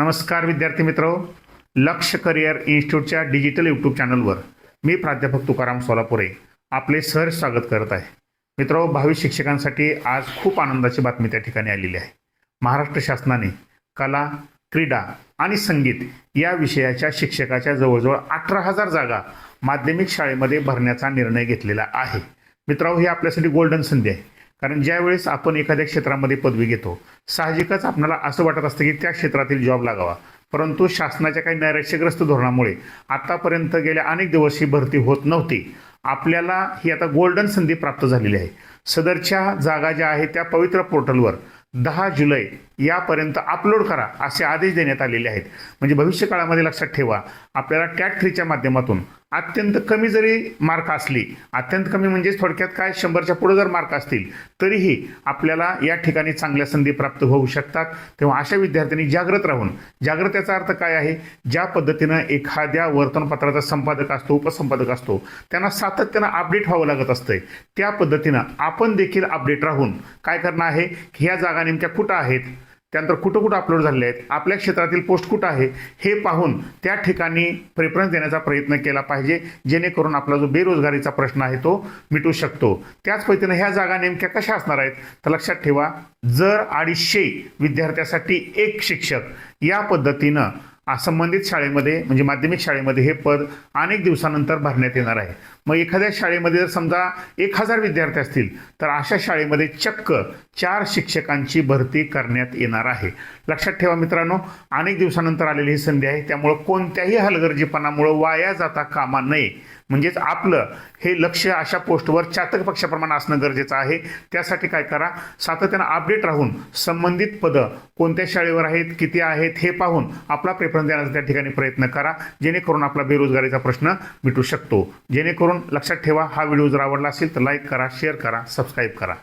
नमस्कार विद्यार्थी मित्रो, लक्ष करिअर इन्स्टिट्यूटच्या डिजिटल यूट्यूब चॅनलवर मी प्राध्यापक तुकाराम सोलापुरे आपले सहर्ष स्वागत करत आहे. मित्रो, भावी शिक्षकांसाठी आज खूप आनंदाची बातमी त्या ठिकाणी आलेली आहे. महाराष्ट्र शासनाने कला, क्रीडा आणि संगीत या विषयाच्या शिक्षकाच्या जवळजवळ 18,000 जागा माध्यमिक शाळेमध्ये भरण्याचा निर्णय घेतलेला आहे. मित्रांनो, ही आपल्यासाठी गोल्डन संधी आहे. कारण ज्यावेळेस आपण एखाद्या क्षेत्रामध्ये पदवी घेतो, साहजिकच आपल्याला असं वाटत असतं की त्या क्षेत्रातील जॉब लागावा. परंतु शासनाच्या काही नैराश्यग्रस्त धोरणामुळे आतापर्यंत गेल्या अनेक दिवस ही भरती होत नव्हती. आपल्याला ही आता गोल्डन संधी प्राप्त झालेली आहे. सदरच्या जागा ज्या आहेत त्या पवित्र पोर्टलवर 10 जुलै यापर्यंत अपलोड करा असे आदेश देण्यात आलेले आहेत. म्हणजे भविष्य काळामध्ये लक्षात ठेवा, आपल्याला टॅट 3च्या माध्यमातून अत्यंत कमी जरी मार्क असली, अत्यंत कमी म्हणजे थोडक्यात काय 100च्या पुढे जर मार्क असतील तरीही आपल्याला या ठिकाणी चांगल्या संधी प्राप्त होऊ शकतात. तेव्हा अशा विद्यार्थ्यांनी जागृत राहून, जागृत याचा अर्थ काय आहे, ज्या पद्धतीनं एखाद्या वर्तमानपत्राचा संपादक असतो, उपसंपादक असतो, त्यांना सातत्यानं अपडेट व्हावं लागत असतंय, त्या पद्धतीनं आपण देखील अपडेट राहून काय करणं आहे की ह्या जागा नेमक्या कुठं आहेत, त्यानंतर कुठं कुठं अपलोड झालेले आहेत, आपल्या क्षेत्रातील पोस्ट कुठं आहे हे पाहून त्या ठिकाणी प्रेफरन्स देण्याचा प्रयत्न केला पाहिजे, जेणेकरून आपला जो बेरोजगारीचा प्रश्न आहे तो मिटू शकतो. त्याच पद्धतीने ह्या जागा नेमक्या कशा असणार आहेत तर लक्षात ठेवा, जर 250 विद्यार्थ्यासाठी एक शिक्षक या पद्धतीनं संबंधित शाळेमध्ये म्हणजे माध्यमिक शाळेमध्ये हे पद अनेक दिवसानंतर भरण्यात येणार आहे. मग एखाद्या शाळेमध्ये जर समजा 1000 विद्यार्थी असतील तर अशा शाळेमध्ये चक्क 4 शिक्षकांची भरती करण्यात येणार आहे. लक्षात ठेवा मित्रांनो, अनेक दिवसानंतर आलेली ही संधी आहे. त्यामुळे कोणत्याही हलगर्जीपणामुळे वाया जाता कामा नये. म्हणजेच आपलं हे लक्ष अशा पोस्टवर चातक पक्षाप्रमाणे असणं गरजेचं आहे. त्यासाठी काय करा, सातत्यानं अपडेट राहून संबंधित पदं कोणत्या शाळेवर आहेत, किती आहेत हे पाहून आपला प्रेफरन्स देण्याचा त्या ठिकाणी प्रयत्न करा, जेणेकरून आपला बेरोजगारीचा प्रश्न मिटू शकतो. जेणेकरून लक्षात ठेवा, हा व्हिडिओ जर आवडला असेल तर लाईक करा, शेअर करा, सबस्क्राईब करा.